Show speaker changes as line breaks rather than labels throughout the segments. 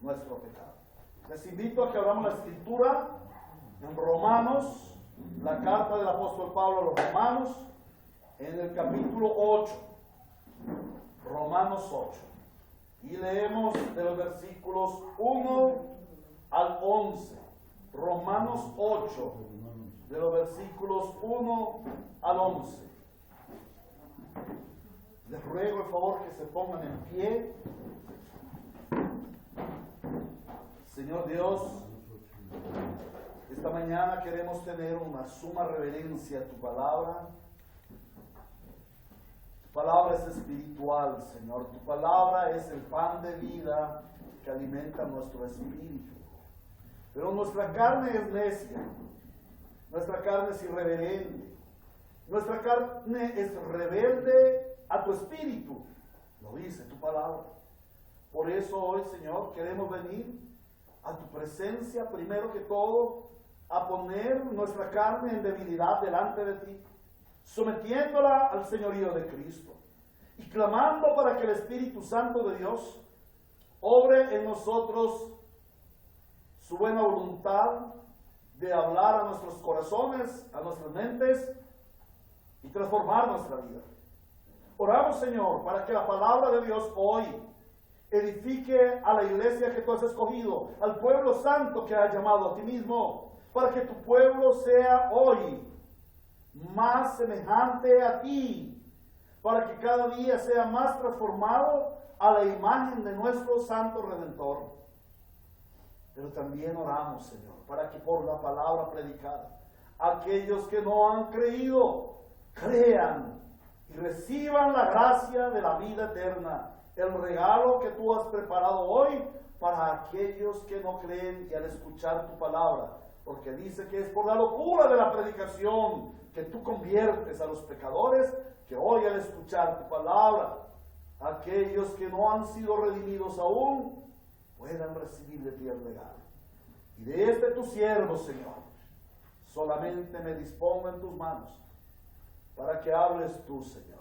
nuestro pecado. Les invito a que abramos la escritura en Romanos, la carta del apóstol Pablo a los Romanos, en el capítulo 8, Romanos 8, y leemos de los versículos 1 al 11, Romanos 8, de los versículos 1 al 11. Les ruego el favor que se pongan en pie. Señor Dios, esta mañana queremos tener una suma reverencia a tu palabra. Tu palabra es espiritual, Señor. Tu palabra es el pan de vida que alimenta nuestro espíritu. Pero nuestra carne es necia. Nuestra carne es irreverente. Nuestra carne es rebelde a tu espíritu. Lo dice tu palabra. Por eso hoy, Señor, queremos venir a tu presencia, primero que todo, a poner nuestra carne en debilidad delante de ti, sometiéndola al señorío de Cristo y clamando para que el Espíritu Santo de Dios obre en nosotros su buena voluntad de hablar a nuestros corazones, a nuestras mentes y transformar nuestra vida. Oramos, Señor, para que la palabra de Dios hoy edifique a la iglesia que tú has escogido, al pueblo santo que has llamado a ti mismo, para que tu pueblo sea hoy más semejante a ti, para que cada día sea más transformado a la imagen de nuestro Santo Redentor. Pero también oramos, Señor, para que por la palabra predicada, aquellos que no han creído, crean y reciban la gracia de la vida eterna, el regalo que tú has preparado hoy para aquellos que no creen y al escuchar tu palabra, porque dice que es por la locura de la predicación que tú conviertes a los pecadores, que hoy al escuchar tu palabra, aquellos que no han sido redimidos aún, puedan recibir de ti el regalo. Y de este tu siervo, Señor, solamente me dispongo en tus manos para que hables tú, Señor.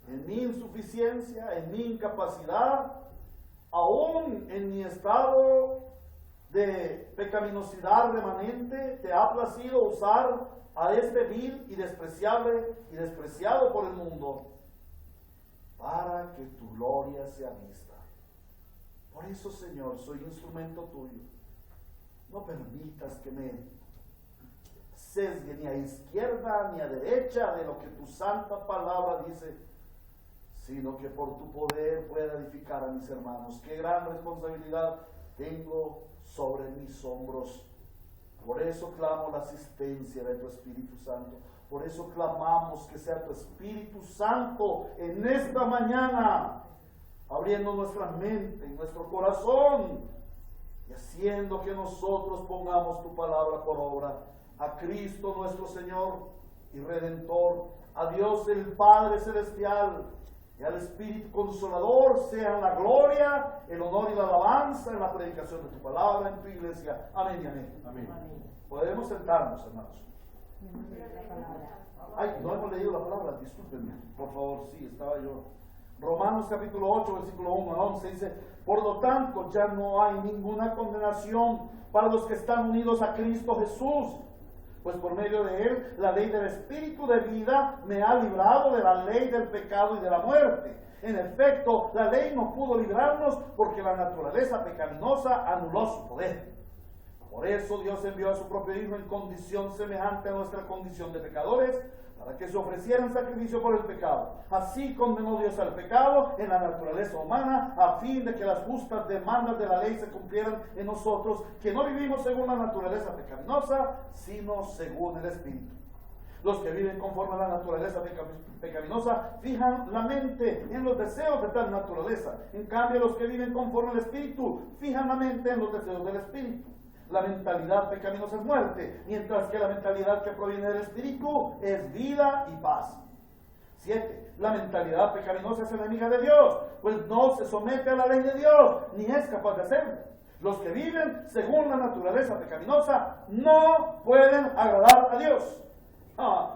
En mi insuficiencia, en mi incapacidad, aún en mi estado de pecaminosidad remanente, te ha placido usar a este vil y despreciable y despreciado por el mundo para que tu gloria sea vista. Por eso, Señor, soy instrumento tuyo. No permitas que me sesgue ni a izquierda ni a derecha de lo que tu santa palabra dice, sino que por tu poder pueda edificar a mis hermanos. Qué gran responsabilidad tengo sobre mis hombros. Por eso clamo la asistencia de tu Espíritu Santo. Por eso clamamos que sea tu Espíritu Santo en esta mañana, abriendo nuestra mente y nuestro corazón y haciendo que nosotros pongamos tu palabra por obra. A Cristo nuestro Señor y Redentor, a Dios el Padre Celestial y al Espíritu Consolador sean la gloria, el honor y la alabanza en la predicación de tu palabra en tu iglesia. Amén y amén.
Amén.
Podemos sentarnos, hermanos. Ay, no hemos leído la palabra, discúlpenme, por favor, sí, estaba yo. Romanos capítulo 8, versículo 1 al 11 dice: por lo tanto, ya no hay ninguna condenación para los que están unidos a Cristo Jesús, pues por medio de él la ley del Espíritu de vida me ha librado de la ley del pecado y de la muerte. En efecto, la ley no pudo librarnos porque la naturaleza pecaminosa anuló su poder. Por eso Dios envió a su propio Hijo en condición semejante a nuestra condición de pecadores, para que se ofreciera en sacrificio por el pecado. Así condenó Dios al pecado en la naturaleza humana, a fin de que las justas demandas de la ley se cumplieran en nosotros, que no vivimos según la naturaleza pecaminosa, sino según el Espíritu. Los que viven conforme a la naturaleza pecaminosa fijan la mente en los deseos de tal naturaleza. En cambio, los que viven conforme al Espíritu fijan la mente en los deseos del Espíritu. La mentalidad pecaminosa es muerte, mientras que la mentalidad que proviene del Espíritu es vida y paz. 7. La mentalidad pecaminosa es enemiga de Dios, pues no se somete a la ley de Dios, ni es capaz de hacerlo. Los que viven según la naturaleza pecaminosa no pueden agradar a Dios.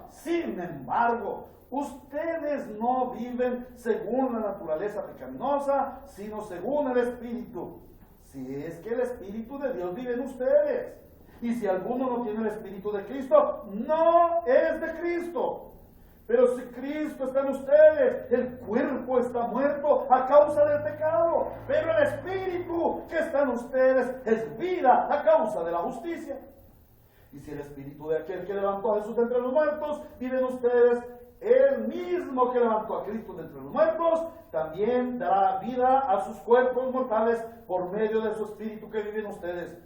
Sin embargo, ustedes no viven según la naturaleza pecaminosa, sino según el Espíritu. si es que el Espíritu de Dios vive en ustedes. Y si alguno no tiene el Espíritu de Cristo, no es de Cristo. Pero si Cristo está en ustedes, el cuerpo está muerto a causa del pecado, pero el Espíritu que está en ustedes es vida a causa de la justicia. Y si el Espíritu de aquel que levantó a Jesús de entre los muertos vive en ustedes, el mismo que levantó a Cristo de entre los muertos también dará vida a sus cuerpos mortales por medio de su Espíritu que vive en ustedes.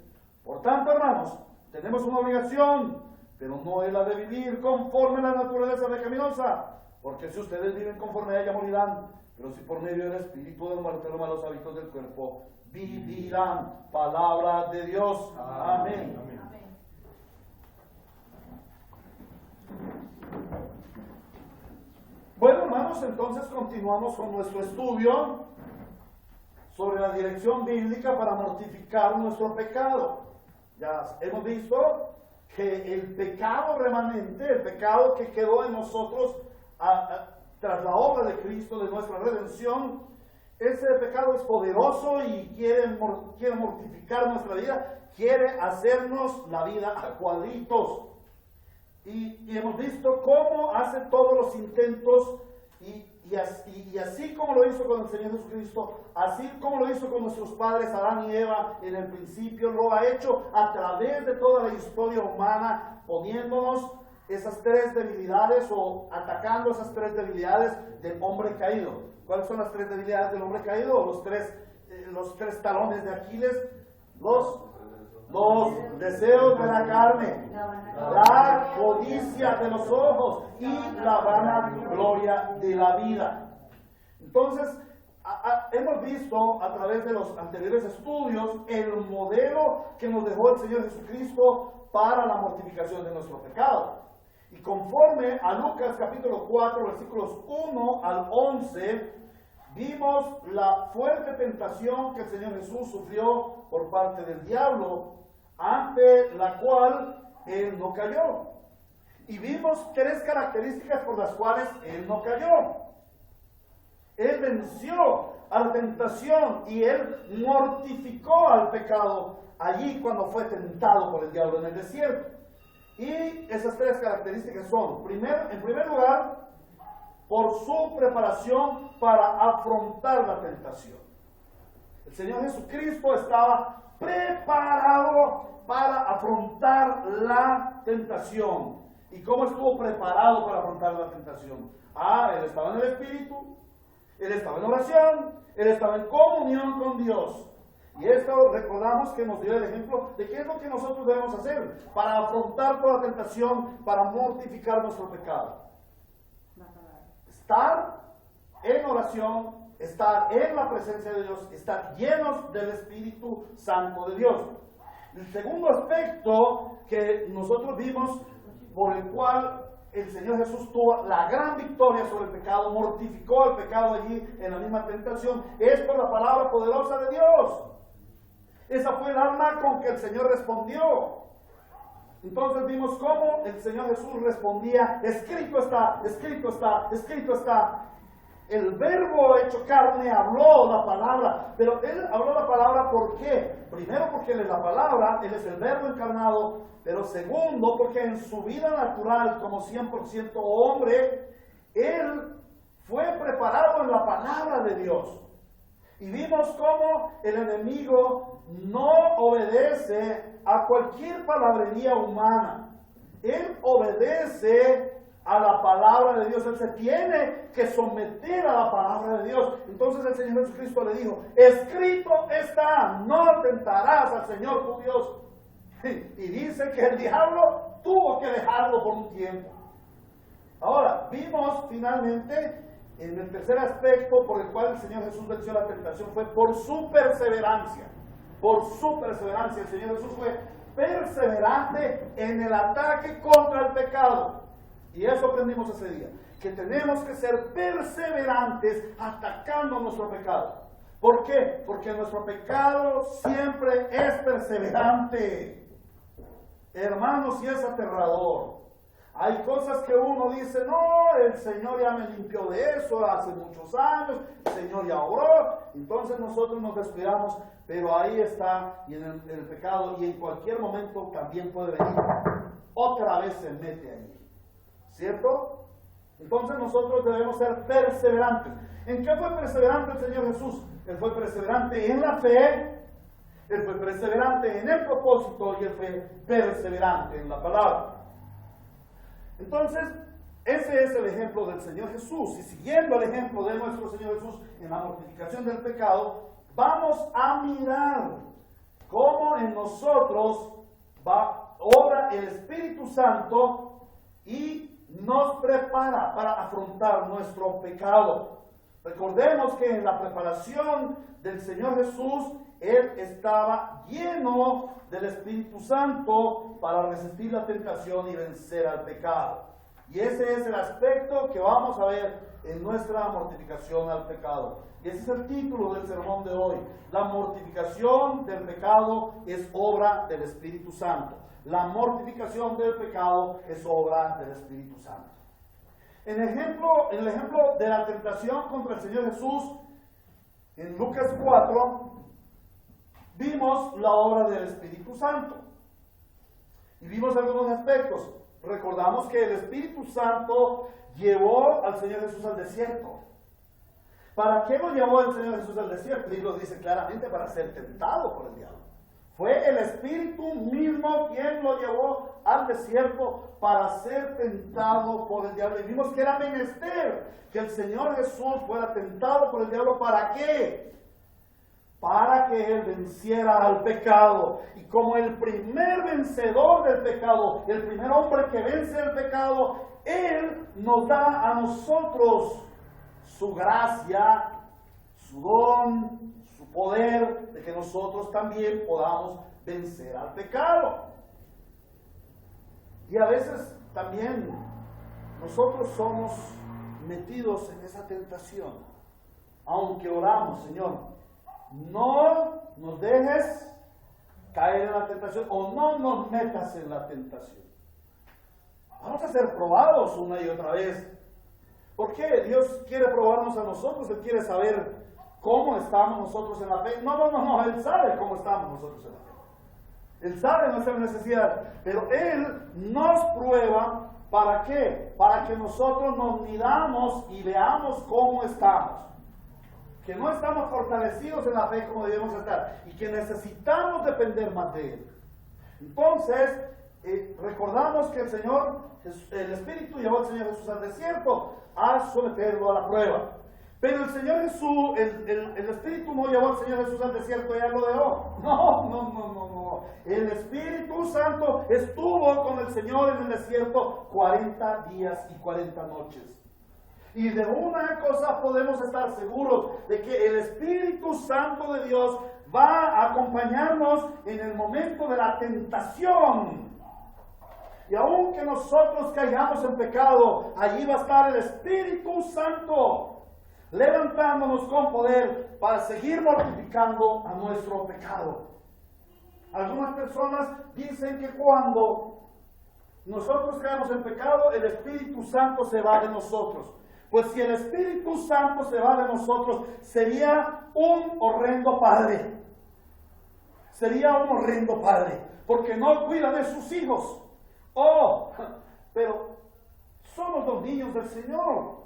Por tanto, hermanos, tenemos una obligación, pero no es la de vivir conforme a la naturaleza pecaminosa, porque si ustedes viven conforme a ella morirán, pero si por medio del Espíritu de muerte los malos hábitos del cuerpo vivirán. Palabra de Dios. Amén. Amén. Bueno, hermanos, entonces continuamos con nuestro estudio sobre la dirección bíblica para mortificar nuestro pecado. Ya hemos visto que el pecado remanente, el pecado que quedó en nosotros tras la obra de Cristo, de nuestra redención, ese pecado es poderoso y quiere mortificar nuestra vida, quiere hacernos la vida a cuadritos. Y hemos visto cómo hace todos los intentos y así como lo hizo con el Señor Jesucristo, así como lo hizo con nuestros padres Adán y Eva en el principio, lo ha hecho a través de toda la historia humana, poniéndonos esas tres debilidades o atacando esas tres debilidades del hombre caído. ¿Cuáles son las tres debilidades del hombre caído? Los tres talones de Aquiles, los deseos de la carne, la codicia de los ojos y la vanagloria de la vida. Entonces, hemos visto a través de los anteriores estudios el modelo que nos dejó el Señor Jesucristo para la mortificación de nuestro pecado. Y conforme a Lucas capítulo 4, versículos 1 al 11, vimos la fuerte tentación que el Señor Jesús sufrió por parte del diablo, ante la cual Él no cayó. Y vimos tres características por las cuales Él no cayó. Él venció a la tentación y Él mortificó al pecado allí cuando fue tentado por el diablo en el desierto. Y esas tres características son, en primer lugar, por su preparación para afrontar la tentación. El Señor Jesucristo estaba preparado para afrontar la tentación. ¿Y cómo estuvo preparado para afrontar la tentación? Él estaba en el Espíritu, Él estaba en oración, Él estaba en comunión con Dios. Y esto recordamos que nos dio el ejemplo de qué es lo que nosotros debemos hacer para afrontar toda tentación, para mortificar nuestro pecado. Estar en oración, estar en la presencia de Dios, estar llenos del Espíritu Santo de Dios. El segundo aspecto que nosotros vimos, por el cual el Señor Jesús tuvo la gran victoria sobre el pecado, mortificó el pecado allí en la misma tentación, es por la palabra poderosa de Dios. Esa fue el arma con que el Señor respondió. Entonces vimos cómo el Señor Jesús respondía: escrito está, escrito está, escrito está. El verbo hecho carne habló la palabra, pero Él habló la palabra ¿por qué? Primero porque Él es la palabra, Él es el verbo encarnado, pero segundo porque en su vida natural como 100% hombre, Él fue preparado en la palabra de Dios. Y vimos cómo el enemigo no obedece a cualquier palabrería humana. Él obedece a la palabra de Dios. Él se tiene que someter a la palabra de Dios. Entonces el Señor Jesucristo le dijo: escrito está, no tentarás al Señor tu Dios. Y dice que el diablo tuvo que dejarlo por un tiempo. Ahora, vimos finalmente en el tercer aspecto por el cual el Señor Jesús venció la tentación fue por su perseverancia. Por su perseverancia. El Señor Jesús fue perseverante en el ataque contra el pecado. Y eso aprendimos ese día. Que tenemos que ser perseverantes atacando nuestro pecado. ¿Por qué? Porque nuestro pecado siempre es perseverante. Hermanos, y es aterrador. Hay cosas que uno dice, no, el Señor ya me limpió de eso hace muchos años, el Señor ya obró, entonces nosotros nos descuidamos, pero ahí está, y en el pecado, y en cualquier momento también puede venir, otra vez se mete ahí, ¿cierto? Entonces nosotros debemos ser perseverantes. ¿En qué fue perseverante el Señor Jesús? Él fue perseverante en la fe, Él fue perseverante en el propósito y Él fue perseverante en la palabra. Entonces, ese es el ejemplo del Señor Jesús. Y siguiendo el ejemplo de nuestro Señor Jesús en la mortificación del pecado, vamos a mirar cómo en nosotros obra el Espíritu Santo y nos prepara para afrontar nuestro pecado. Recordemos que en la preparación del Señor Jesús, Él estaba lleno del Espíritu Santo para resistir la tentación y vencer al pecado. Y ese es el aspecto que vamos a ver en nuestra mortificación al pecado. Y ese es el título del sermón de hoy. La mortificación del pecado es obra del Espíritu Santo. La mortificación del pecado es obra del Espíritu Santo. En el ejemplo de la tentación contra el Señor Jesús, en Lucas 4, vimos la obra del Espíritu Santo. Y vimos algunos aspectos. Recordamos que el Espíritu Santo llevó al Señor Jesús al desierto. ¿Para qué lo llevó el Señor Jesús al desierto? El libro dice claramente para ser tentado por el diablo. Fue el Espíritu mismo quien lo llevó al desierto para ser tentado por el diablo. Y vimos que era menester que el Señor Jesús fuera tentado por el diablo. ¿Para qué? Para que Él venciera al pecado. Y como el primer vencedor del pecado, el primer hombre que vence el pecado, Él nos da a nosotros su gracia, su don, su poder, de que nosotros también podamos vencer al pecado. Y a veces también nosotros somos metidos en esa tentación. Aunque oramos, Señor, no nos dejes caer en la tentación o no nos metas en la tentación. Vamos a ser probados una y otra vez. ¿Por qué? Dios quiere probarnos a nosotros, Él quiere saber cómo estamos nosotros en la fe. No, Él sabe cómo estamos nosotros en la fe. Él sabe nuestra necesidad, pero Él nos prueba, ¿para qué? Para que nosotros nos midamos y veamos cómo estamos. Que no estamos fortalecidos en la fe como debemos estar y que necesitamos depender más de Él. Entonces, recordamos que el Espíritu llevó al Señor Jesús al desierto a someterlo a la prueba. Pero el Señor Jesús, el Espíritu no llevó al Señor Jesús al desierto y ya lo dejó. No. El Espíritu Santo estuvo con el Señor en el desierto 40 días y 40 noches. Y de una cosa podemos estar seguros, de que el Espíritu Santo de Dios va a acompañarnos en el momento de la tentación. Y aunque nosotros caigamos en pecado, allí va a estar el Espíritu Santo levantándonos con poder para seguir mortificando a nuestro pecado. Algunas personas dicen que cuando nosotros caemos en pecado, el Espíritu Santo se va de nosotros. Pues si el Espíritu Santo se va de nosotros, sería un horrendo padre. Sería un horrendo padre, porque no cuida de sus hijos. Pero somos los niños del Señor.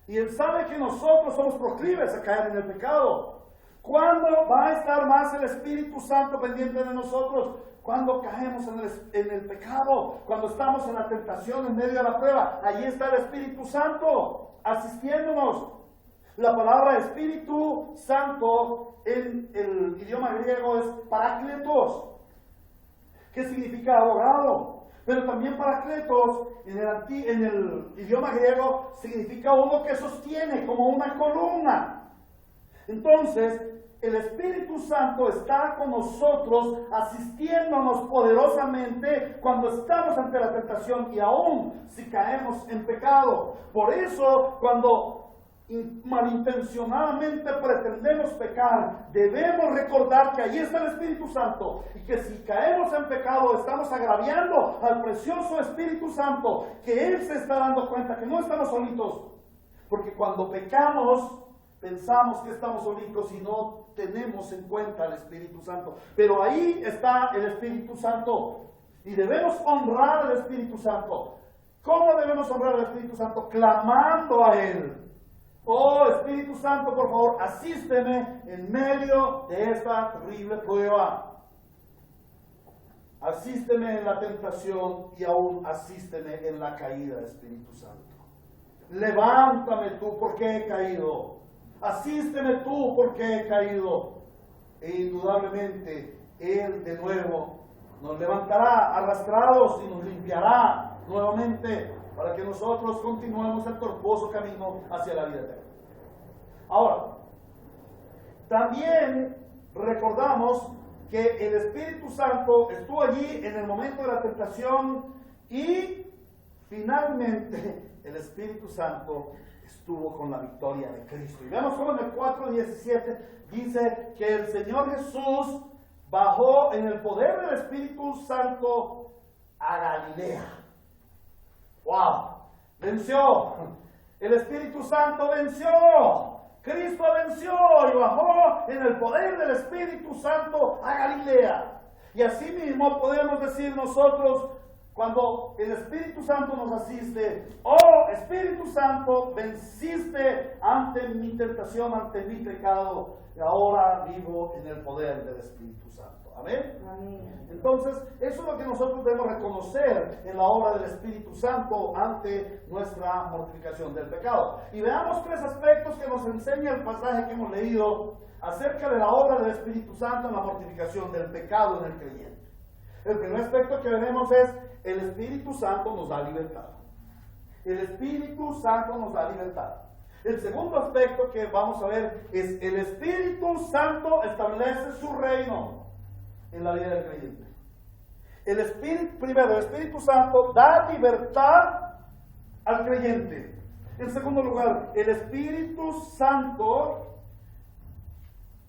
Y Él sabe que nosotros somos proclives a caer en el pecado. ¿Cuándo va a estar más el Espíritu Santo pendiente de nosotros? Cuando caemos en el pecado, cuando estamos en la tentación, en medio de la prueba. Allí está el Espíritu Santo asistiéndonos. La palabra Espíritu Santo en el idioma griego es parácletos, que significa abogado. Pero también parácletos en el idioma griego significa uno que sostiene, como una columna. Entonces, el Espíritu Santo está con nosotros, asistiéndonos poderosamente cuando estamos ante la tentación y aún si caemos en pecado. Por eso, cuando malintencionadamente pretendemos pecar, debemos recordar que allí está el Espíritu Santo y que si caemos en pecado estamos agraviando al precioso Espíritu Santo, que Él se está dando cuenta que no estamos solitos, porque cuando pecamos pensamos que estamos solitos y no tenemos en cuenta al Espíritu Santo, pero ahí está el Espíritu Santo y debemos honrar al Espíritu Santo. ¿Cómo debemos honrar al Espíritu Santo? Clamando a Él. Oh Espíritu Santo, por favor, asísteme en medio de esta terrible prueba. Asísteme en la tentación y aún asísteme en la caída, Espíritu Santo. Levántame tú porque he caído. Asísteme tú porque he caído. E indudablemente Él de nuevo nos levantará arrastrados y nos limpiará nuevamente para que nosotros continuemos el tortuoso camino hacia la vida eterna. Ahora, también recordamos que el Espíritu Santo estuvo allí en el momento de la tentación y finalmente el Espíritu Santo estuvo con la victoria de Cristo. Y vemos cómo en el 4:17 dice que el Señor Jesús bajó en el poder del Espíritu Santo a Galilea. ¡Wow! Venció. El Espíritu Santo venció. Cristo venció y bajó en el poder del Espíritu Santo a Galilea. Y así mismo podemos decir nosotros, cuando el Espíritu Santo nos asiste: oh Espíritu Santo, venciste ante mi tentación, ante mi pecado, y ahora vivo en el poder del Espíritu Santo. Amén. Amén. Entonces, eso es lo que nosotros debemos reconocer en la obra del Espíritu Santo ante nuestra mortificación del pecado. Y veamos 3 aspectos que nos enseña el pasaje que hemos leído acerca de la obra del Espíritu Santo en la mortificación del pecado en el creyente. El primer aspecto que veremos es: el Espíritu Santo nos da libertad. El Espíritu Santo nos da libertad. El segundo aspecto que vamos a ver es: el Espíritu Santo establece su reino en la vida del creyente. Primero, el Espíritu Santo da libertad al creyente. En segundo lugar, el Espíritu Santo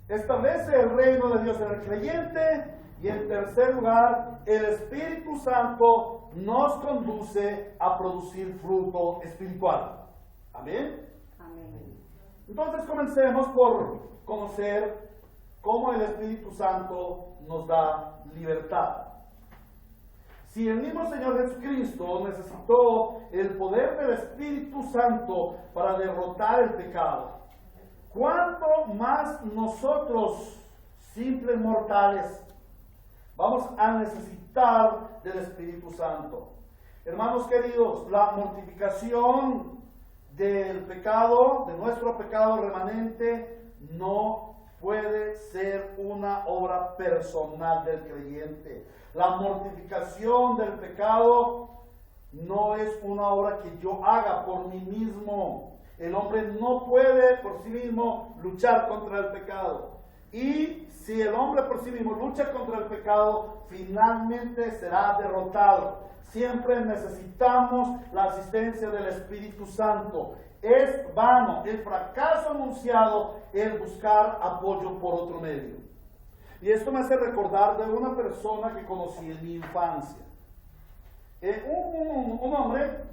establece el reino de Dios en el creyente. Y en tercer lugar, el Espíritu Santo nos conduce a producir fruto espiritual. Amén. Amén. Entonces comencemos por conocer cómo el Espíritu Santo nos da libertad. Si el mismo Señor Jesucristo necesitó el poder del Espíritu Santo para derrotar el pecado, ¿cuánto más nosotros, simples mortales, vamos a necesitar del Espíritu Santo? Hermanos queridos, la mortificación del pecado, de nuestro pecado remanente, no puede ser una obra personal del creyente. La mortificación del pecado no es una obra que yo haga por mí mismo. El hombre no puede por sí mismo luchar contra el pecado. Y si el hombre por sí mismo lucha contra el pecado, finalmente será derrotado. Siempre necesitamos la asistencia del Espíritu Santo. Es vano el fracaso anunciado el buscar apoyo por otro medio. Y esto me hace recordar de una persona que conocí en mi infancia. Un hombre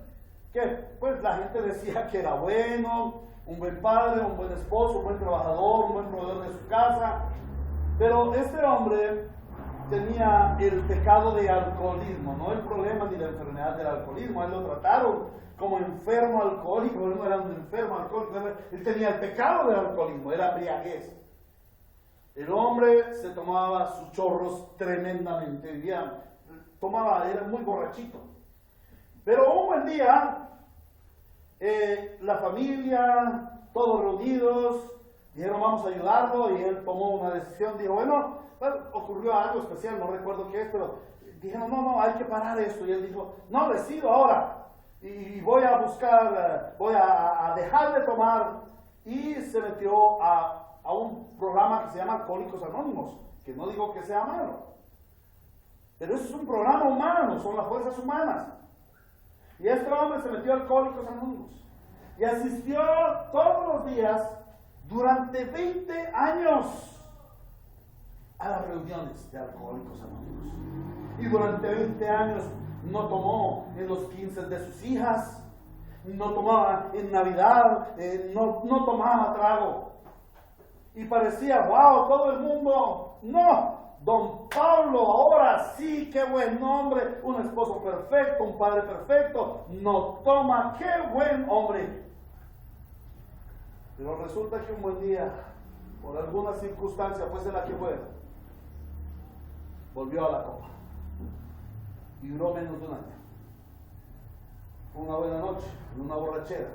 que pues la gente decía que era bueno, un buen padre, un buen esposo, un buen trabajador, un buen proveedor de su casa. Pero este hombre tenía el pecado de alcoholismo, no el problema ni la enfermedad del alcoholismo. Él lo trataron como enfermo alcohólico, él no era un enfermo alcohólico, él tenía el pecado del alcoholismo, era embriaguez. El hombre se tomaba sus chorros tremendamente, era muy borrachito. Pero un buen día, la familia, todos reunidos, dijeron vamos a ayudarlo, y él tomó una decisión, dijo bueno, ocurrió algo especial, no recuerdo qué es, pero dijeron no, hay que parar esto, y él dijo no, decido ahora, y voy a buscar, voy a dejar de tomar, y se metió a un programa que se llama Alcohólicos Anónimos, que no digo que sea malo, pero eso es un programa humano, son las fuerzas humanas. Y este hombre se metió a Alcohólicos Anónimos. y asistió todos los días durante 20 años a las reuniones de Alcohólicos Anónimos. Y durante 20 años no tomó en los 15 de sus hijas, no tomaba en Navidad, no tomaba trago. Y parecía, wow, todo el mundo. No, don Pablo, ahora sí, qué buen hombre, un esposo perfecto, un padre perfecto, no toma, qué buen hombre. Pero resulta que un buen día, por alguna circunstancia, fuese la que fuera, volvió a la copa. Y duró menos de un año. Fue una buena noche, en una borrachera,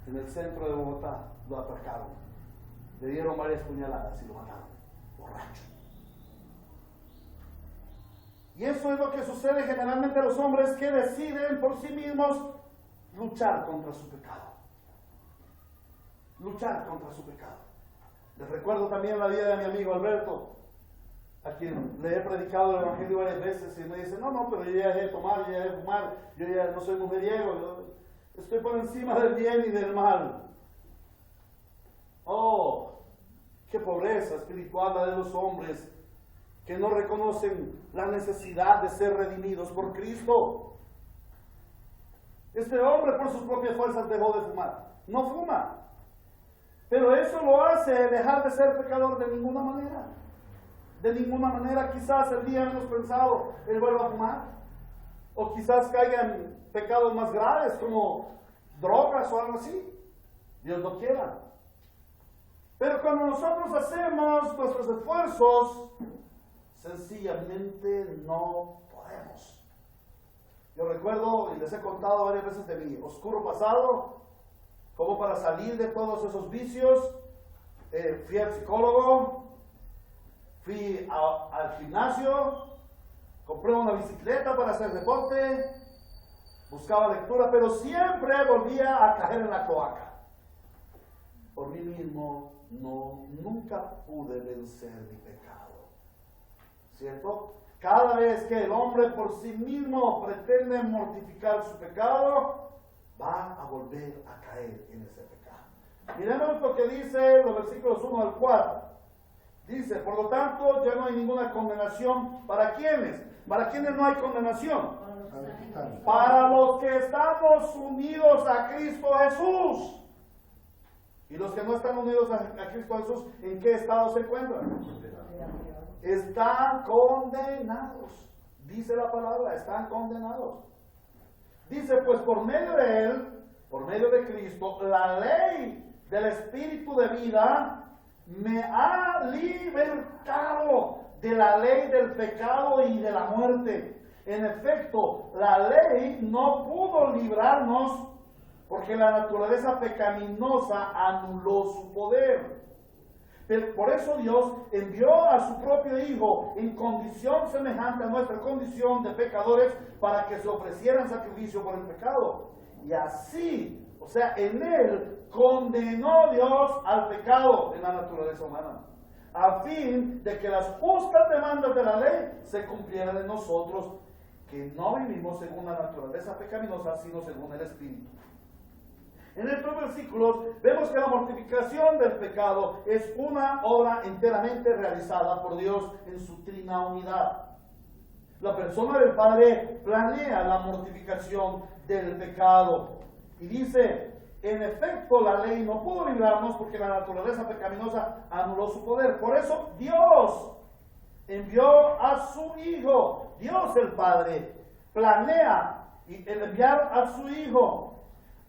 en el centro de Bogotá, lo atracaron. Le dieron varias puñaladas y lo mataron, borracho. Y eso es lo que sucede generalmente a los hombres que deciden por sí mismos luchar contra su pecado. Luchar contra su pecado. Les recuerdo también la vida de mi amigo Alberto, a quien le he predicado el evangelio varias veces, y me dice, no, pero yo ya dejé de tomar, yo ya dejé de fumar, yo ya no soy mujeriego, yo estoy por encima del bien y del mal. Oh, qué pobreza espiritual la de los hombres que no reconocen la necesidad de ser redimidos por Cristo. Este hombre por sus propias fuerzas dejó de fumar, no fuma, pero eso lo hace dejar de ser pecador de ninguna manera. De ninguna manera. Quizás el día menos pensado él vuelva a fumar, o quizás caiga en pecados más graves como drogas o algo así. Dios no quiera. Pero cuando nosotros hacemos nuestros esfuerzos, sencillamente no podemos. Yo recuerdo, y les he contado varias veces de mi oscuro pasado, como para salir de todos esos vicios, fui al psicólogo, fui al gimnasio, compré una bicicleta para hacer deporte, buscaba lectura, pero siempre volvía a caer en la cloaca. Por mí mismo nunca pude vencer mi pecado. ¿Cierto? Cada vez que el hombre por sí mismo pretende mortificar su pecado, va a volver a caer en ese pecado. Miremos lo que dice los versículos 1 al 4. Dice, por lo tanto, ya no hay ninguna condenación. ¿Para quiénes? ¿Para quiénes no hay condenación? Para los que estamos unidos a Cristo Jesús. Y los que no están unidos a Cristo Jesús, ¿en qué estado se encuentran? Están condenados. Dice la palabra, están condenados. Dice, pues por medio de Él, por medio de Cristo, la ley del Espíritu de vida me ha libertado de la ley del pecado y de la muerte. En efecto, la ley no pudo librarnos porque la naturaleza pecaminosa anuló su poder. Pero por eso Dios envió a su propio Hijo en condición semejante a nuestra condición de pecadores para que se ofreciera en sacrificio por el pecado. Y así, o sea, en Él condenó Dios al pecado en la naturaleza humana, a fin de que las justas demandas de la ley se cumplieran en nosotros, que no vivimos según la naturaleza pecaminosa, sino según el Espíritu. En estos versículos vemos que la mortificación del pecado es una obra enteramente realizada por Dios en su trina unidad. La persona del Padre planea la mortificación del pecado y dice, en efecto, la ley no pudo librarnos porque la naturaleza pecaminosa anuló su poder. Por eso Dios envió a su Hijo. Dios el Padre planea el enviar a su Hijo.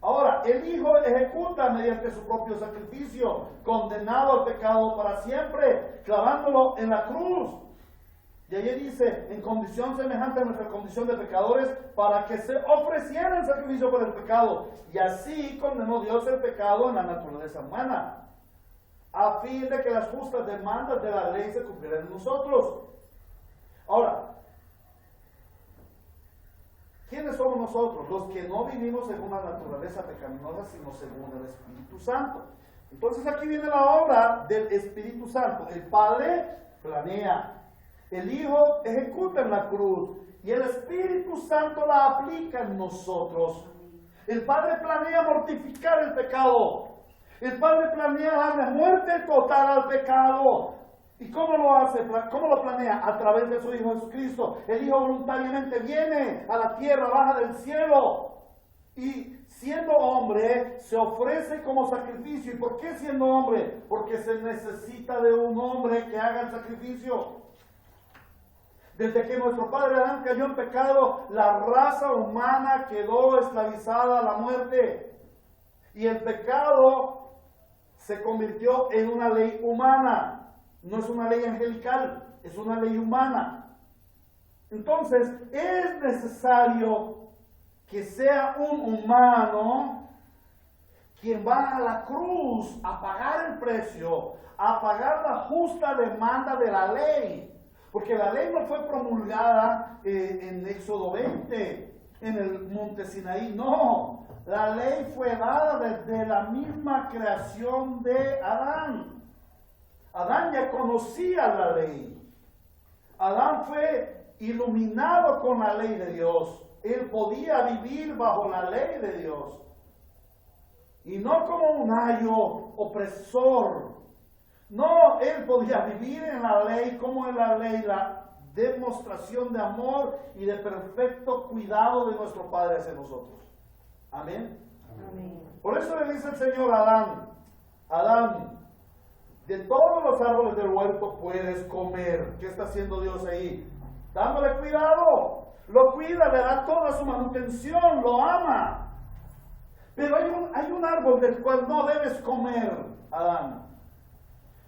Ahora, el Hijo ejecuta mediante su propio sacrificio, condenado al pecado para siempre, clavándolo en la cruz. Y allí dice, en condición semejante a nuestra condición de pecadores, para que se ofreciera el sacrificio por el pecado. Y así condenó Dios el pecado en la naturaleza humana, a fin de que las justas demandas de la ley se cumplieran en nosotros. Ahora, ¿quiénes somos nosotros? Los que no vivimos según la naturaleza pecaminosa, sino según el Espíritu Santo. Entonces aquí viene la obra del Espíritu Santo. El Padre planea, el Hijo ejecuta en la cruz y el Espíritu Santo la aplica en nosotros. El Padre planea mortificar el pecado. El Padre planea darle muerte total al pecado. ¿Y cómo lo hace? ¿Cómo lo planea? A través de su Hijo Jesucristo. El Hijo voluntariamente viene a la tierra, baja del cielo. Y siendo hombre, se ofrece como sacrificio. ¿Y por qué siendo hombre? Porque se necesita de un hombre que haga el sacrificio. Desde que nuestro padre Adán cayó en pecado, la raza humana quedó esclavizada a la muerte. Y el pecado se convirtió en una ley humana. No es una ley angelical, es una ley humana. Entonces, es necesario que sea un humano quien va a la cruz a pagar el precio, a pagar la justa demanda de la ley. Porque la ley no fue promulgada en Éxodo 20, en el monte Sinaí, no. La ley fue dada desde la misma creación de Adán. Adán ya conocía la ley. Adán fue iluminado con la ley de Dios. Él podía vivir bajo la ley de Dios. Y no como un ayo opresor. No, él podía vivir en la ley, como en la ley, la demostración de amor y de perfecto cuidado de nuestro Padre hacia nosotros. Amén.
Amén.
Por eso le dice el Señor a Adán: Adán, de todos los árboles del huerto puedes comer. ¿Qué está haciendo Dios ahí? Dándole cuidado. Lo cuida, le da toda su manutención, lo ama. Pero hay un árbol del cual no debes comer, Adán.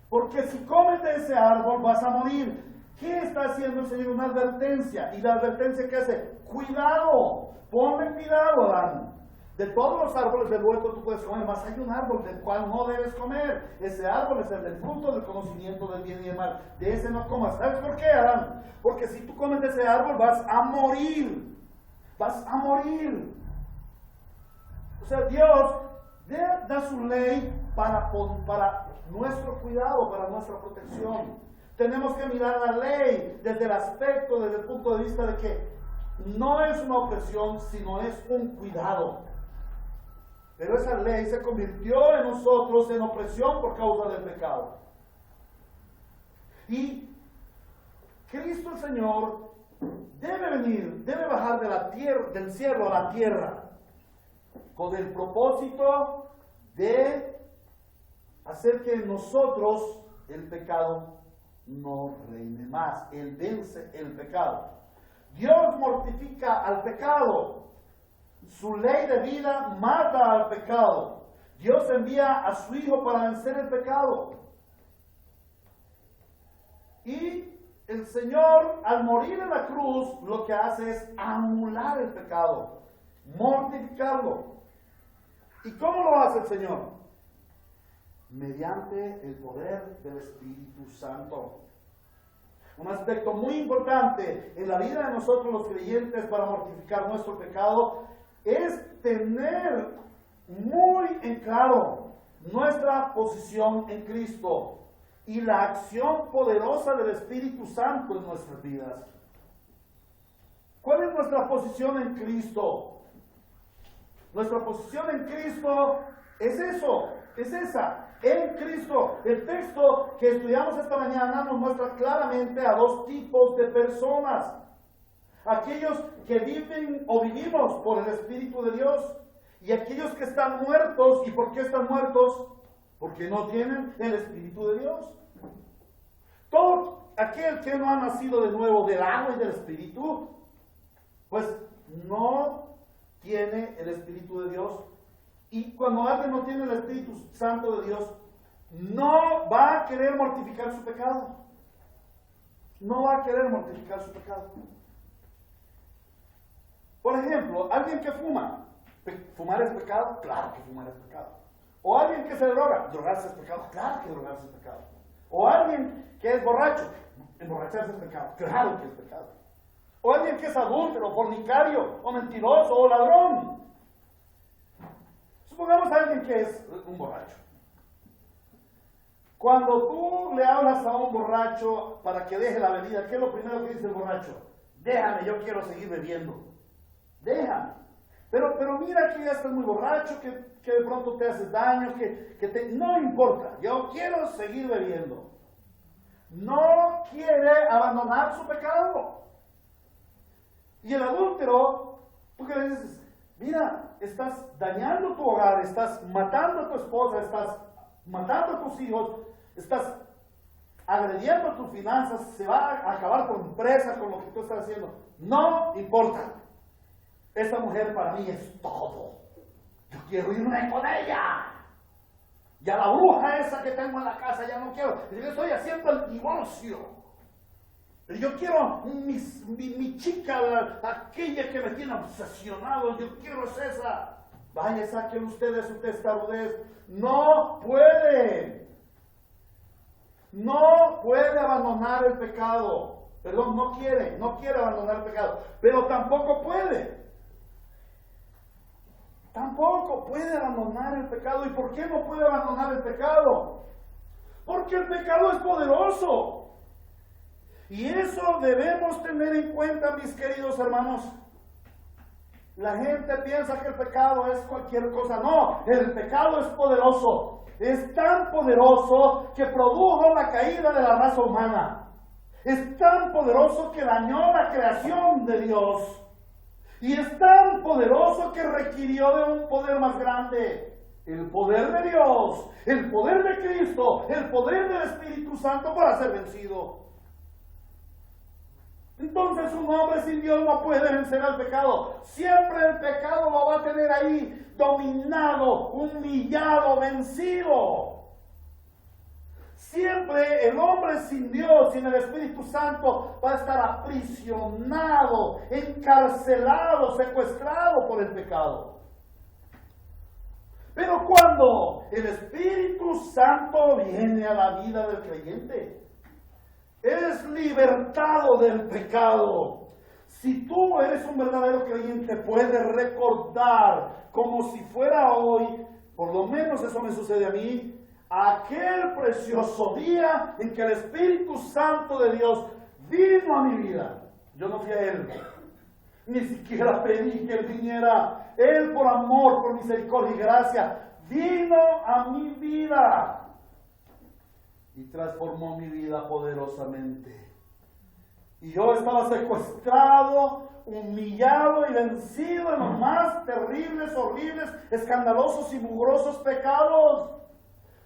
Porque si comes de ese árbol vas a morir. ¿Qué está haciendo el Señor? Una advertencia. ¿Y la advertencia qué hace? Cuidado. Ponle cuidado, Adán. De todos los árboles del huerto tú puedes comer, mas hay un árbol del cual no debes comer. Ese árbol es el del fruto del conocimiento del bien y del mal. De ese no comas. ¿Sabes por qué, Adán? Porque si tú comes de ese árbol vas a morir. Vas a morir. O sea, Dios da su ley para nuestro cuidado, para nuestra protección. Tenemos que mirar la ley desde el aspecto, desde el punto de vista de que no es una opresión, sino es un cuidado. Pero esa ley se convirtió en nosotros en opresión por causa del pecado. Y Cristo el Señor debe venir, debe bajar de la tierra, del cielo a la tierra, con el propósito de hacer que en nosotros el pecado no reine más. Él vence el pecado. Dios mortifica al pecado. Su ley de vida mata al pecado. Dios envía a su Hijo para vencer el pecado. Y el Señor, al morir en la cruz, lo que hace es anular el pecado, mortificarlo. ¿Y cómo lo hace el Señor? Mediante el poder del Espíritu Santo. Un aspecto muy importante en la vida de nosotros los creyentes para mortificar nuestro pecado es tener muy en claro nuestra posición en Cristo y la acción poderosa del Espíritu Santo en nuestras vidas. ¿Cuál es nuestra posición en Cristo? Nuestra posición en Cristo es eso, es esa, en Cristo. El texto que estudiamos esta mañana nos muestra claramente a dos tipos de personas. Aquellos que viven o vivimos por el Espíritu de Dios y aquellos que están muertos. ¿Y por qué están muertos? Porque no tienen el Espíritu de Dios. Todo aquel que no ha nacido de nuevo del agua y del Espíritu, pues no tiene el Espíritu de Dios. Y cuando alguien no tiene el Espíritu Santo de Dios, no va a querer mortificar su pecado. No va a querer mortificar su pecado. Por ejemplo, alguien que fuma. ¿Fumar es pecado? Claro que fumar es pecado. O alguien que se droga. ¿Drogarse es pecado? Claro que drogarse es pecado. O alguien que es borracho. ¿Emborracharse es pecado? Claro que es pecado. O alguien que es adúltero, fornicario, o mentiroso, o ladrón. Supongamos a alguien que es un borracho. Cuando tú le hablas a un borracho para que deje la bebida, ¿qué es lo primero que dice el borracho? Déjame, yo quiero seguir bebiendo. Déjame. Pero mira que ya estás muy borracho, que de pronto te haces daño, no importa, yo quiero seguir bebiendo. No quiere abandonar su pecado. Y el adúltero, tú que le dices, mira, estás dañando tu hogar, estás matando a tu esposa, estás matando a tus hijos, estás agrediendo tus finanzas, se va a acabar tu empresa con lo que tú estás haciendo. No importa. Esta mujer para mí es todo. Yo quiero irme con ella. Ya la bruja esa que tengo en la casa ya no quiero. Yo estoy haciendo el divorcio. Yo quiero mi chica, aquella que me tiene obsesionado. Yo quiero es esa. Vaya, saquen ustedes su testarudez. No puede. No puede abandonar el pecado. Perdón, no quiere abandonar el pecado. Pero tampoco puede. Tampoco puede abandonar el pecado. ¿Y por qué no puede abandonar el pecado? Porque el pecado es poderoso. Y eso debemos tener en cuenta, mis queridos hermanos. La gente piensa que el pecado es cualquier cosa. No, el pecado es poderoso. Es tan poderoso que produjo la caída de la raza humana. Es tan poderoso que dañó la creación de Dios. Y es tan poderoso que requirió de un poder más grande. El poder de Dios, el poder de Cristo, el poder del Espíritu Santo para ser vencido. Entonces un hombre sin Dios no puede vencer al pecado. Siempre el pecado lo va a tener ahí, dominado, humillado, vencido. Siempre el hombre sin Dios, sin el Espíritu Santo, va a estar aprisionado, encarcelado, secuestrado por el pecado. Pero cuando el Espíritu Santo viene a la vida del creyente, es libertado del pecado. Si tú eres un verdadero creyente, puedes recordar como si fuera hoy, por lo menos eso me sucede a mí, aquel precioso día en que el Espíritu Santo de Dios vino a mi vida. Yo no fui a Él, ni siquiera pedí que Él viniera. Él por amor, por misericordia y gracia, vino a mi vida y transformó mi vida poderosamente. Y yo estaba secuestrado, humillado y vencido en los más terribles, horribles, escandalosos y mugrosos pecados.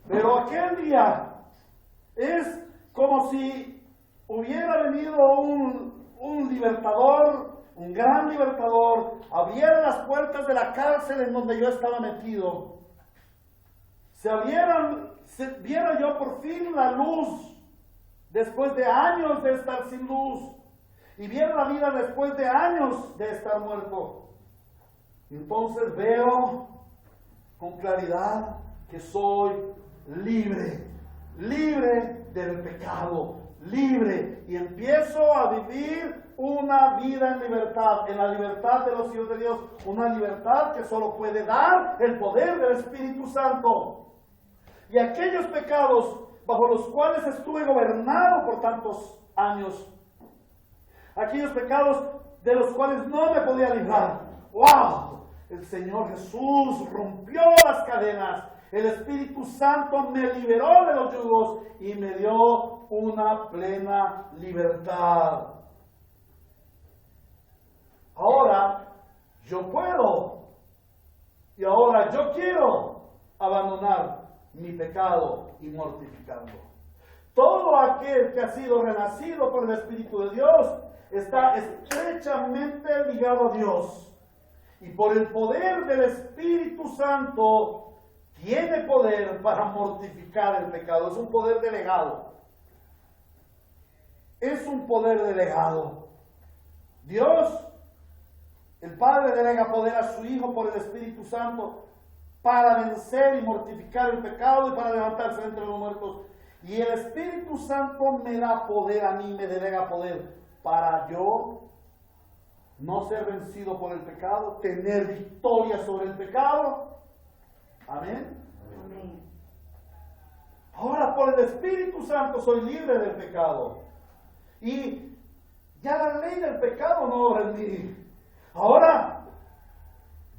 Pero aquel día es como si hubiera venido un libertador, un gran libertador, abriera las puertas de la cárcel en donde yo estaba metido. Viera yo por fin la luz, después de años de estar sin luz, y viera la vida después de años de estar muerto. Entonces veo con claridad que soy libre del pecado, libre, y empiezo a vivir una vida en la libertad de los hijos de Dios, una libertad que solo puede dar el poder del Espíritu Santo. Y aquellos pecados bajo los cuales estuve gobernado por tantos años, aquellos pecados de los cuales no me podía librar, ¡wow! El Señor Jesús rompió las cadenas. El Espíritu Santo me liberó de los yugos y me dio una plena libertad. Ahora yo puedo y ahora yo quiero abandonar mi pecado y mortificarlo. Todo aquel que ha sido renacido por el Espíritu de Dios está estrechamente ligado a Dios. Y por el poder del Espíritu Santo tiene poder para mortificar el pecado. Es un poder delegado. Es un poder delegado. Dios, el Padre, delega poder a su Hijo por el Espíritu Santo para vencer y mortificar el pecado y para levantarse entre los muertos. Y el Espíritu Santo me da poder a mí, me delega poder para yo no ser vencido por el pecado, tener victoria sobre el pecado. Amén. Amén. Ahora por el Espíritu Santo soy libre del pecado. Y ya la ley del pecado no obra en mí. Ahora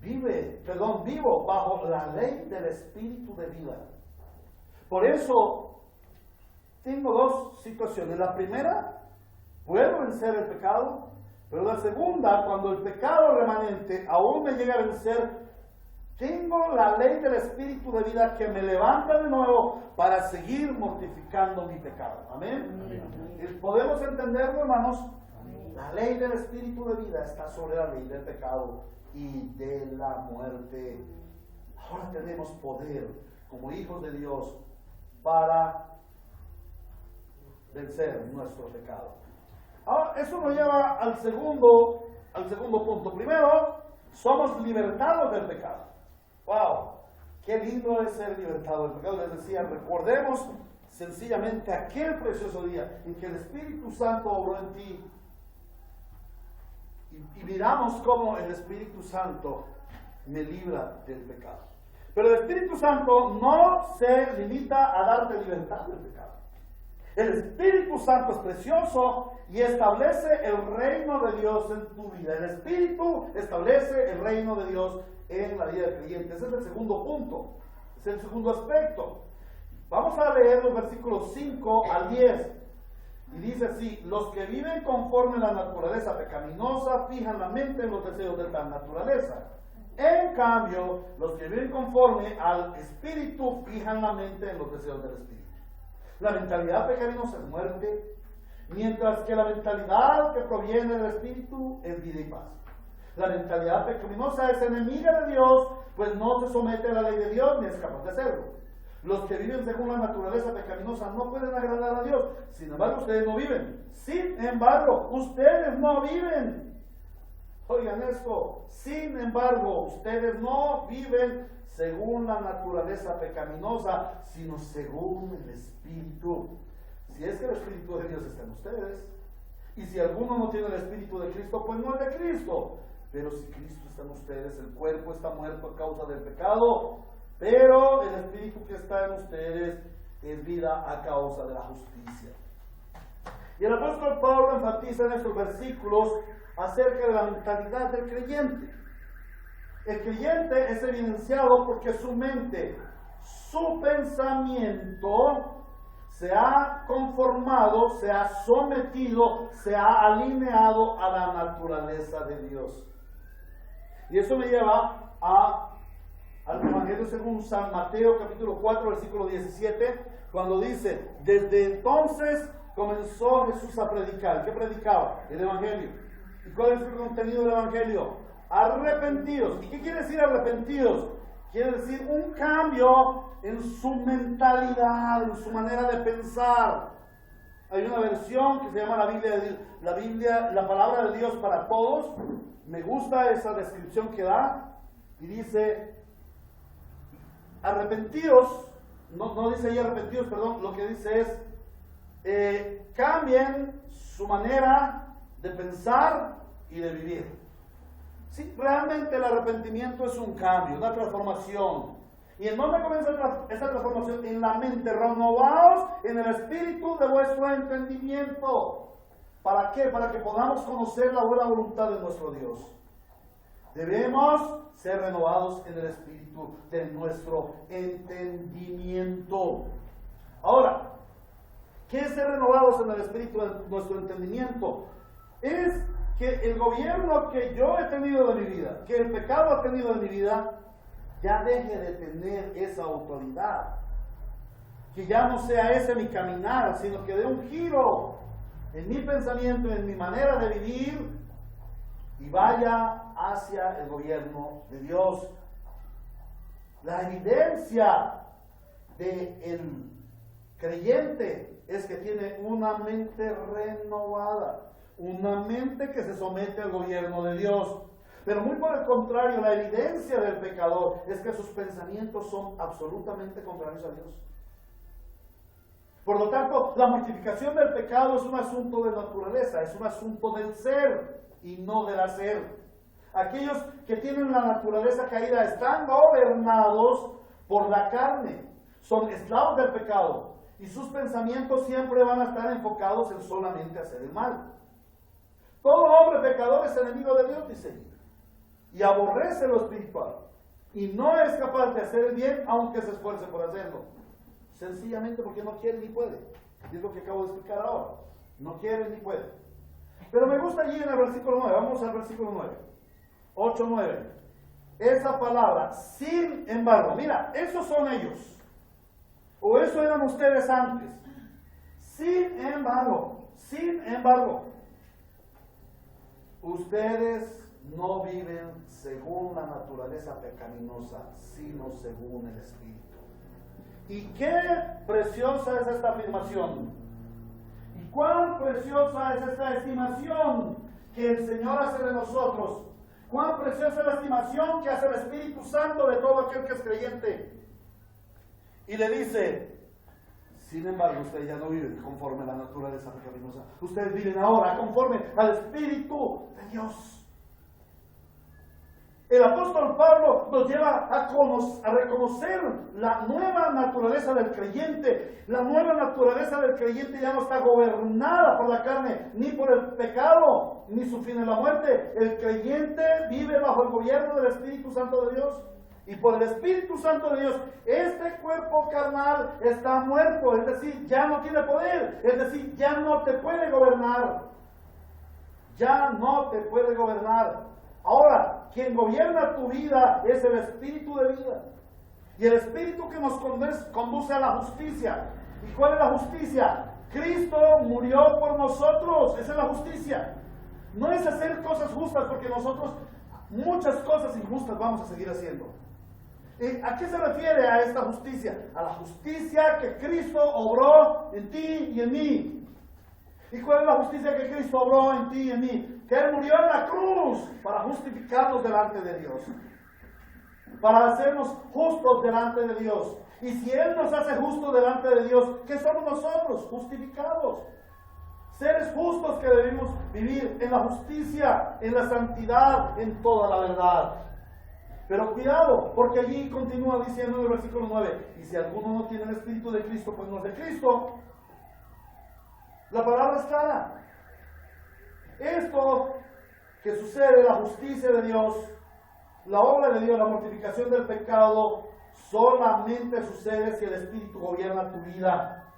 vivo bajo la ley del Espíritu de vida. Por eso tengo dos situaciones. La primera, puedo vencer el pecado, pero la segunda, cuando el pecado remanente aún me llega a vencer, tengo la ley del Espíritu de vida que me levanta de nuevo para seguir mortificando mi pecado. Amén. Amén. ¿Podemos entenderlo, hermanos? Amén. La ley del Espíritu de vida está sobre la ley del pecado y de la muerte. Ahora tenemos poder como hijos de Dios para vencer nuestro pecado. Ahora, eso nos lleva al segundo punto. Primero, somos libertados del pecado. ¡Wow! Qué lindo es ser libertado del pecado. Les decía, recordemos sencillamente aquel precioso día en que el Espíritu Santo obró en ti. Y miramos cómo el Espíritu Santo me libra del pecado. Pero el Espíritu Santo no se limita a darte libertad del pecado. El Espíritu Santo es precioso y establece el reino de Dios en tu vida. El Espíritu establece el reino de Dios en la vida del creyente. Ese es el segundo punto, es el segundo aspecto. Vamos a leer los versículos 5 al 10. Y dice así: los que viven conforme a la naturaleza pecaminosa fijan la mente en los deseos de tal naturaleza. En cambio, los que viven conforme al Espíritu fijan la mente en los deseos del Espíritu. La mentalidad pecaminosa es muerte, mientras que la mentalidad que proviene del Espíritu es vida y paz. La mentalidad pecaminosa es enemiga de Dios, pues no se somete a la ley de Dios ni es capaz de hacerlo. Los que viven según la naturaleza pecaminosa no pueden agradar a Dios. Sin embargo, ustedes no viven. Sin embargo, ustedes no viven. Oigan esto. Sin embargo, ustedes no viven según la naturaleza pecaminosa, sino según el Espíritu. Si es que el Espíritu de Dios está en ustedes. Y si alguno no tiene el Espíritu de Cristo, pues no es de Cristo. Pero si Cristo está en ustedes, el cuerpo está muerto a causa del pecado, pero el Espíritu que está en ustedes es vida a causa de la justicia. Y el apóstol Pablo enfatiza en estos versículos acerca de la mentalidad del creyente. El creyente es evidenciado porque su mente, su pensamiento se ha conformado, se ha sometido, se ha alineado a la naturaleza de Dios. Y eso me lleva al Evangelio según San Mateo capítulo 4 versículo 17, cuando dice: desde entonces comenzó Jesús a predicar. ¿Qué predicaba? El Evangelio. ¿Y cuál es el contenido del Evangelio? Arrepentidos. ¿Y qué quiere decir arrepentidos? Quiere decir un cambio en su mentalidad, en su manera de pensar. Hay una versión que se llama la Biblia, la palabra de Dios para todos. Me gusta esa descripción que da. Y dice: arrepentidos, no dice ahí arrepentidos, perdón, lo que dice es cambien su manera de pensar y de vivir. Sí, realmente el arrepentimiento es un cambio, una transformación. ¿Y en dónde comienza esa transformación? En la mente. Renovaos en el espíritu de vuestro entendimiento. ¿Para qué? Para que podamos conocer la buena voluntad de nuestro Dios. Debemos ser renovados en el espíritu de nuestro entendimiento. Ahora, ¿qué es ser renovados en el espíritu de nuestro entendimiento? Es que el gobierno que yo he tenido de mi vida, que el pecado ha tenido de mi vida, ya deje de tener esa autoridad. Que ya no sea ese mi caminar, sino que dé un giro en mi pensamiento, en mi manera de vivir, y vaya hacia el gobierno de Dios. La evidencia del creyente es que tiene una mente renovada, una mente que se somete al gobierno de Dios. Pero muy por el contrario, la evidencia del pecador es que sus pensamientos son absolutamente contrarios a Dios. Por lo tanto, la mortificación del pecado es un asunto de naturaleza, es un asunto del ser y no del hacer. Aquellos que tienen la naturaleza caída están gobernados por la carne, son esclavos del pecado y sus pensamientos siempre van a estar enfocados en solamente hacer el mal. Todo hombre pecador es enemigo de Dios, dice. y aborrece lo espiritual y no es capaz de hacer el bien aunque se esfuerce por hacerlo. Sencillamente porque no quiere ni puede. Y es lo que acabo de explicar ahora. No quiere ni puede. Pero me gusta allí en el versículo 9. Vamos al versículo 9. 8:9. Esa palabra, sin embargo. Mira, esos son ellos. O eso eran ustedes antes. Sin embargo. Ustedes no viven según la naturaleza pecaminosa, sino según el Espíritu. Y qué preciosa es esta afirmación. Y cuán preciosa es esta estimación que el Señor hace de nosotros. Cuán preciosa es la estimación que hace el Espíritu Santo de todo aquel que es creyente. Y le dice, sin embargo, ustedes ya no viven conforme a la naturaleza pecaminosa. Ustedes viven ahora conforme al Espíritu de Dios. El apóstol Pablo nos lleva a reconocer la nueva naturaleza del creyente. La nueva naturaleza del creyente ya no está gobernada por la carne, ni por el pecado, ni su fin en la muerte. El creyente vive bajo el gobierno del Espíritu Santo de Dios. Y por el Espíritu Santo de Dios, este cuerpo carnal está muerto, es decir, ya no tiene poder, es decir, ya no te puede gobernar. Ya no te puede gobernar. Ahora, quien gobierna tu vida es el Espíritu de vida. Y el Espíritu que nos conduce a la justicia. ¿Y cuál es la justicia? Cristo murió por nosotros. Esa es la justicia. No es hacer cosas justas, porque nosotros muchas cosas injustas vamos a seguir haciendo. ¿A qué se refiere a esta justicia? A la justicia que Cristo obró en ti y en mí. ¿Y cuál es la justicia que Cristo obró en ti y en mí? Que Él murió en la cruz para justificarnos delante de Dios. Para hacernos justos delante de Dios. Y si Él nos hace justos delante de Dios, ¿qué somos nosotros? Justificados. Seres justos que debemos vivir en la justicia, en la santidad, en toda la verdad. Pero cuidado, porque allí continúa diciendo en el versículo 9, y si alguno no tiene el Espíritu de Cristo, pues no es de Cristo. La palabra es clara. Esto que sucede, la justicia de Dios, la obra de Dios, la mortificación del pecado, solamente sucede si el Espíritu gobierna tu vida.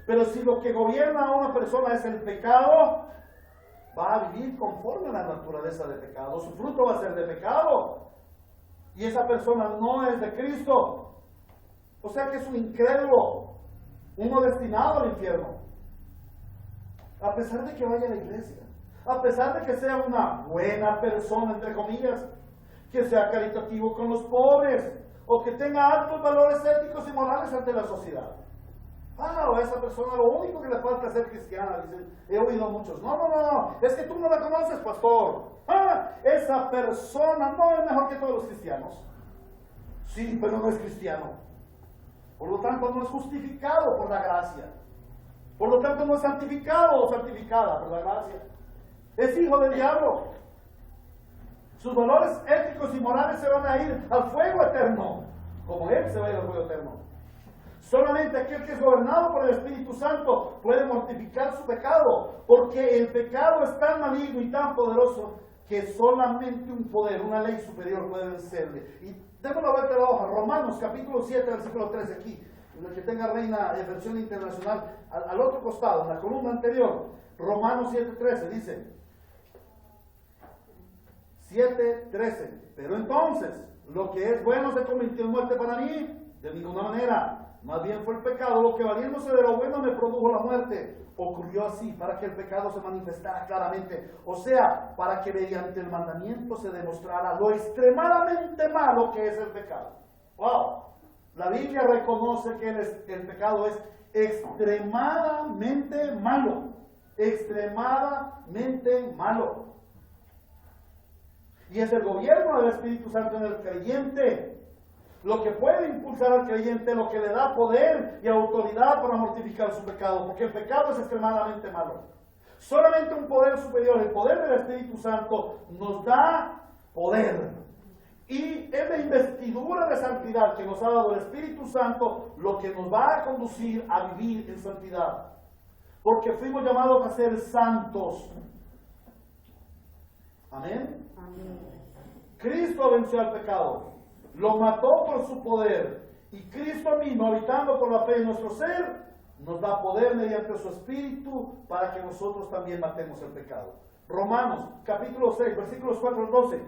Pero si lo que gobierna a una persona es el pecado, va a vivir conforme a la naturaleza del pecado. Su fruto va a ser de pecado. Y esa persona no es de Cristo. O sea que es un incrédulo, uno destinado al infierno. A pesar de que vaya a la iglesia, a pesar de que sea una buena persona, entre comillas, que sea caritativo con los pobres, o que tenga altos valores éticos y morales ante la sociedad. O a esa persona lo único que le falta es ser cristiana. Dicen, he oído muchos, no, es que tú no la conoces, pastor. Esa persona no es mejor que todos los cristianos. Sí, pero no es cristiano. Por lo tanto, no es justificado por la gracia. Por lo tanto, no es santificado o santificada por la gracia. Es hijo del diablo. Sus valores éticos y morales se van a ir al fuego eterno, como él se va a ir al fuego eterno. Solamente aquel que es gobernado por el Espíritu Santo puede mortificar su pecado, porque el pecado es tan maligno y tan poderoso que solamente un poder, una ley superior puede vencerle. Y demos la vuelta a la hoja, Romanos capítulo 7, versículo 13 aquí. El que tenga Reina en versión internacional, al otro costado, en la columna anterior, Romanos 7:13 dice, 7:13, pero entonces, lo que es bueno se convirtió en muerte para mí, de ninguna manera, más bien fue el pecado, lo que valiéndose de lo bueno me produjo la muerte. Ocurrió así, para que el pecado se manifestara claramente, o sea, para que mediante el mandamiento se demostrara lo extremadamente malo que es el pecado. ¡Wow! La Biblia reconoce que el pecado es extremadamente malo. Extremadamente malo. Y es el gobierno del Espíritu Santo en el creyente lo que puede impulsar al creyente, lo que le da poder y autoridad para mortificar su pecado, porque el pecado es extremadamente malo. Solamente un poder superior, el poder del Espíritu Santo, nos da poder. Y es la investidura de santidad que nos ha dado el Espíritu Santo lo que nos va a conducir a vivir en santidad. Porque fuimos llamados a ser santos. Amén.
Amén.
Cristo venció al pecado, lo mató por su poder, y Cristo mismo, habitando por la fe en nuestro ser, nos da poder mediante su Espíritu para que nosotros también matemos el pecado. Romanos capítulo 6, versículos 4 al 12.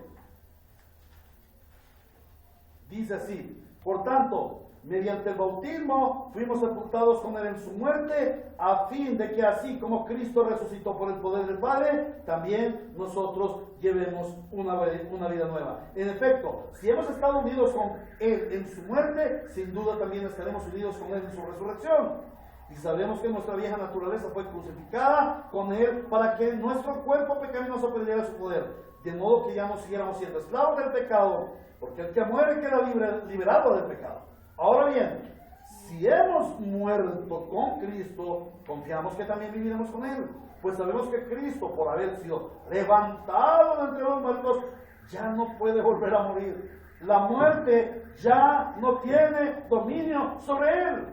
Dice así: por tanto, mediante el bautismo fuimos sepultados con él en su muerte, a fin de que así como Cristo resucitó por el poder del Padre, también nosotros llevemos una vida nueva. En efecto, si hemos estado unidos con él en su muerte, sin duda también estaremos unidos con él en su resurrección. Y sabemos que nuestra vieja naturaleza fue crucificada con él para que nuestro cuerpo pecaminoso perdiera su poder, de modo que ya no siguiéramos siendo esclavos del pecado, porque el que muere queda liberado del pecado. Ahora bien, si hemos muerto con Cristo, confiamos que también viviremos con él, pues sabemos que Cristo, por haber sido levantado de entre los muertos, ya no puede volver a morir. La muerte ya no tiene dominio sobre él.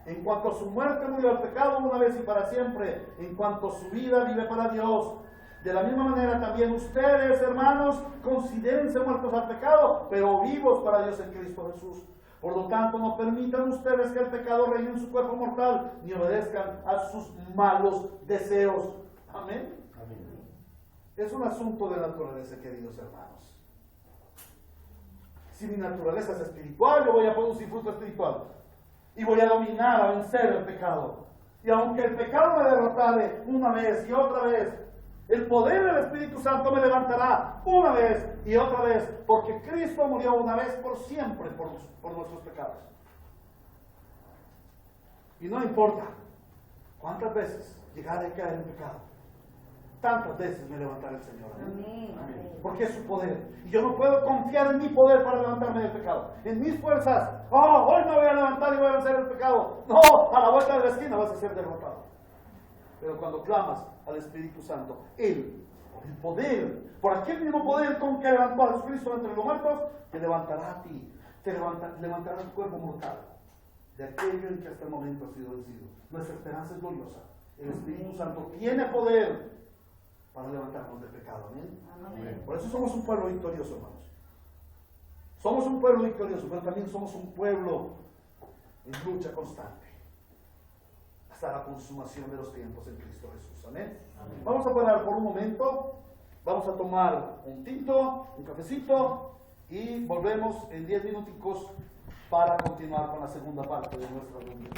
En cuanto a su muerte murió al pecado una vez y para siempre, en cuanto a su vida vive para Dios. De la misma manera también ustedes, hermanos, considérense muertos al pecado, pero vivos para Dios en Cristo Jesús. Por lo tanto, no permitan ustedes que el pecado reine en su cuerpo mortal, ni obedezcan a sus malos deseos. Amén. Amén. Es un asunto de naturaleza, queridos hermanos. Si mi naturaleza es espiritual, yo voy a producir fruto espiritual. Y voy a dominar, a vencer el pecado. Y aunque el pecado me derrotare una vez y otra vez, el poder del Espíritu Santo me levantará una vez y otra vez, porque Cristo murió una vez por siempre por nuestros pecados. Y no importa cuántas veces llegaré a caer en pecado, tantas veces me levantará el Señor. Amén. Amén. Porque es su poder. Y yo no puedo confiar en mi poder para levantarme del pecado. En mis fuerzas. Hoy me voy a levantar y voy a vencer el pecado. No, a la vuelta de la esquina vas a ser derrotado. Pero cuando clamas al Espíritu Santo, Él, por el poder, por aquel mismo poder con que levantó a Jesucristo entre los muertos, te levantará a ti. Levantará tu cuerpo mortal de aquello en que hasta el momento ha sido vencido. Nuestra esperanza es gloriosa. El Espíritu Santo tiene poder para levantarnos del pecado. ¿Amén? Amén. Por eso somos un pueblo victorioso, hermanos. Somos un pueblo victorioso, pero también somos un pueblo en lucha constante hasta la consumación de los tiempos en Cristo Jesús. Amén. Amén. Vamos a parar por un momento, vamos a tomar un tinto, un cafecito y volvemos en 10 minuticos para continuar con la segunda parte de nuestra reunión.